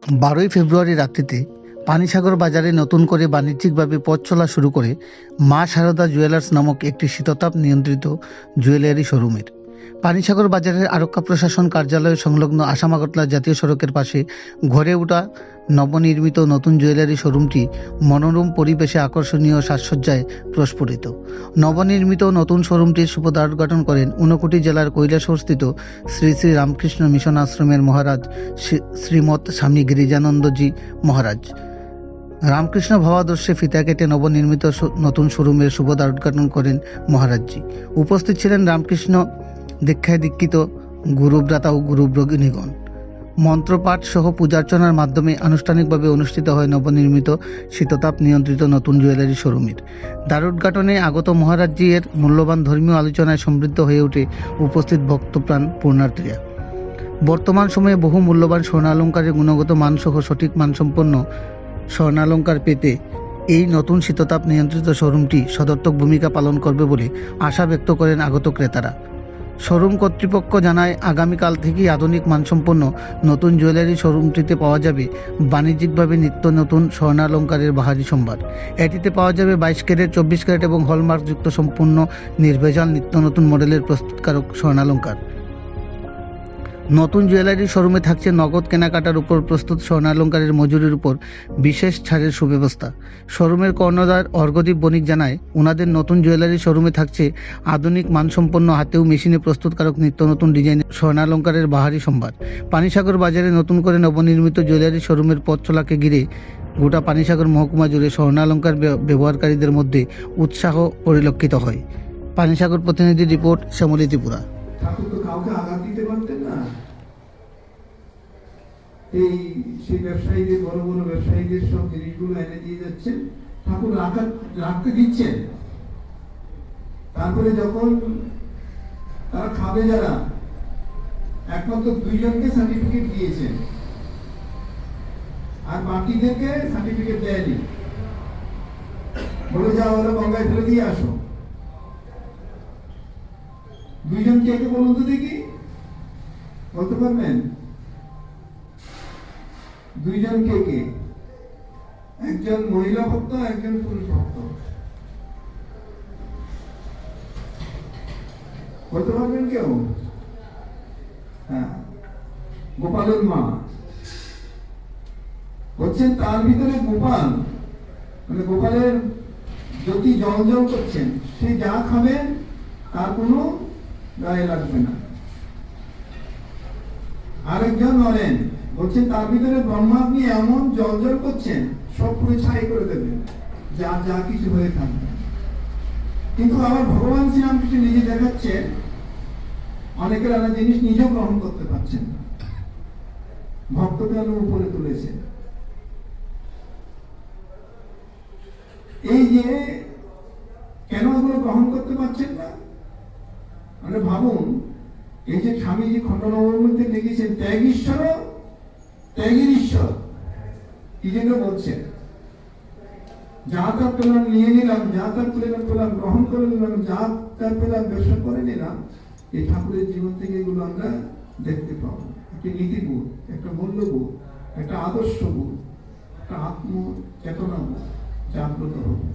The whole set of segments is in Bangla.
12ই ফেব্রুয়ারি রাত্রিতে পানিসাগর বাজারে নতুন করে বাণিজ্যিকভাবে পথ চলা শুরু করে মা সারদা জুয়েলার্স নামক একটি শীততাপ নিয়ন্ত্রিত জুয়েলারি শোরুমের। পানিসাগর বাজারের আরক্ষা প্রশাসন কার্যালয় সংলগ্ন আসাম আগরতলা জাতীয় সড়কের পাশে গড়ে ওঠা নবনির্মিত নতুন জুয়েলারি শোরুমটি মনোরম পরিবেশে আকর্ষণীয় সাজসজ্জায় প্রস্ফুটিত। নবনির্মিত নতুন শোরুমটির শুভ উদ্ঘাটন করেন ঊনকোটি জেলার কৈলাসহরস্থিত শ্রী শ্রী রামকৃষ্ণ মিশন আশ্রমের মহারাজ শ্রীমৎ স্বামী গিরিজানন্দজি মহারাজ। রামকৃষ্ণ ভাবাদর্শে ফিতা কেটে নবনির্মিত নতুন শোরুমের শুভ উদ্ঘাটন করেন মহারাজজি। উপস্থিত ছিলেন রামকৃষ্ণ দীক্ষায় দীক্ষিত গুরুব্রাতা ও গুরুভগিনীগণ। মন্ত্রপাঠ সহ পূজার্চনার মাধ্যমে আনুষ্ঠানিকভাবে অনুষ্ঠিত হয় নবনির্মিত শীততাপ নিয়ন্ত্রিত নতুন জুয়েলারি শোরুমের। দ্বারোদ্ঘাটনে আগত মহারাজজি এর মূল্যবান ধর্মীয় আলোচনায় সমৃদ্ধ হয়ে ওঠে উপস্থিত ভক্তপ্রাণ পূর্ণার্থীরা। বর্তমান সময়ে বহু মূল্যবান স্বর্ণালঙ্কারের গুণগত মানসহ সঠিক মানসম্পন্ন স্বর্ণালঙ্কার পেতে এই নতুন শীততাপ নিয়ন্ত্রিত শোরুমটি সদর্থক ভূমিকা পালন করবে বলে আশা ব্যক্ত করেন আগত ক্রেতারা। শোরুম কর্তৃপক্ষ জানায়, আগামীকাল থেকেই আধুনিক মানসম্পন্ন নতুন জুয়েলারি শোরুমটিতে পাওয়া যাবে বাণিজ্যিকভাবে নিত্য নতুন স্বর্ণালঙ্কারের বাহারি সম্ভার। এটিতে পাওয়া যাবে 22 ক্যারেট, 24 ক্যারেট এবং হলমার্কযুক্ত সম্পূর্ণ নির্ভেজাল নিত্য নতুন মডেলের প্রস্তুতকারক স্বর্ণালঙ্কার। নতুন জুয়েলারি শোরুমে থাকছে নগদ কেনাকাটার উপর প্রস্তুত স্বর্ণালঙ্কারের মজুরির উপর বিশেষ ছাড়ের সুব্যবস্থা। শোরুমের কর্ণধার অর্ঘদীপ বণিক জানায়, ওনাদের নতুন জুয়েলারি শোরুমে থাকছে আধুনিক মানসম্পন্ন হাতেও মেশিনে প্রস্তুতকারক নিত্য নতুন ডিজাইনের স্বর্ণালঙ্কারের বাহারি সম্ভার। পানিসাগর বাজারে নতুন করে নবনির্মিত জুয়েলারি শোরুমের পথ চলাকে ঘিরে গোটা পানিসাগর মহকুমা জুড়ে স্বর্ণালঙ্কার ব্যবহারকারীদের মধ্যে উৎসাহ পরিলক্ষিত হয়। পানিসাগর প্রতিনিধি রিপোর্ট, শ্যামলী ত্রিপুরা। ঠাকুর তো কাউকে আঘাত দিতে পারতেন না। সেই ব্যবসায়ীদের, বড় বড় ব্যবসায়ীদের সব জিনিসগুলো এনে দিয়ে যাচ্ছেন, ঠাকুর রাখতে দিচ্ছেন। তারপরে যখন তারা খাবে, যারা একমাত্র 2 জনকে সার্টিফিকেট দিয়েছেন, আর বাকিদেরকে সার্টিফিকেট দেয়নি। বলে যাও, ওরা গঙ্গায় ফেলে দিয়ে আসো। 2 জন কে কে বলুন তো দেখি, বলতে পারবেন? 2 জন কে কে? একজন মহিলা ভক্ত, একজন পুরুষ ভক্ত। বলতে পারবেন কেউ? হ্যাঁ, গোপালের মা হচ্ছেন, তার ভিতরে গোপাল, মানে গোপালের জ্যোতি জল জল করছেন। সে যা খাবেন তার কোনো গায়ে লাগবে না। আরেকজন নরেন বলছেন, তার ভিতরে ব্রহ্মাগ্নি এমন জল জল করছেন, সব পুরো ছাই করে দেবেন, যা যা কিছু হয়ে থাকবে। কিন্তু আবার ভগবান শ্রীরামকৃষ্ণ নিজে দেখাচ্ছেন, অনেকের আলাদা জিনিস নিজেও গ্রহণ করতে পারছেন না, ভক্তকে আলো উপরে তুলেছে। এই যে কেন ওগুলো গ্রহণ করতে পারছেন না, মানে ভাবুন, এই যে স্বামীজি খণ্ডনবর মধ্যে লিখেছেন, ত্যাগ ঈশ্বর, ত্যাগের ঈশ্বর। কি জন্য বলছেন? যা তার পেলাম নিয়ে নিলাম, যা তার পেলাম পেলাম গ্রহণ করে নিলাম, যা তার পেলাম ব্যবসা করে নিলাম। এই ঠাকুরের জীবন থেকে এগুলো আমরা দেখতে পাবো। একটা নীতিবোধ, একটা মূল্যবোধ, একটা আদর্শবোধ, একটা আত্ম চেতনা বোধ জাগ্রত হবে।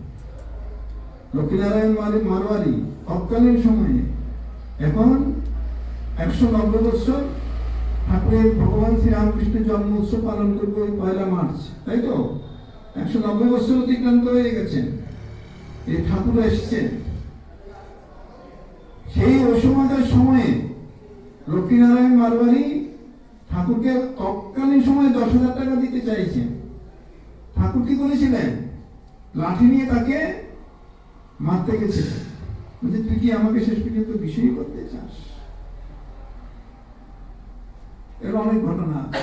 লক্ষ্মীনারায়ণ মারোয়ারি তৎকালীন সময়ে, এখন 190 বছর ঠাকুরের, ভগবান শ্রীরামকৃষ্ণের জন্ম উৎসব পালন করবো 1 মার্চ, তাই তো? 190 বছর অতিক্রান্ত হয়ে গেছেন। এই ঠাকুর এসছেন। সেই অসময়ের সময়ে লক্ষ্মীনারায়ণ মারোয়ারি ঠাকুরকে তৎকালীন সময়ে 10,000 টাকা দিতে চাইছেন। ঠাকুর কি করেছিলেন? লাঠি নিয়ে তাকে মারতে গেছিলেন। বলছে, তুই কি আমাকে শেষ পর্যন্ত বিষয়ী করতে চাস? এর অনেক ঘটনা আছে।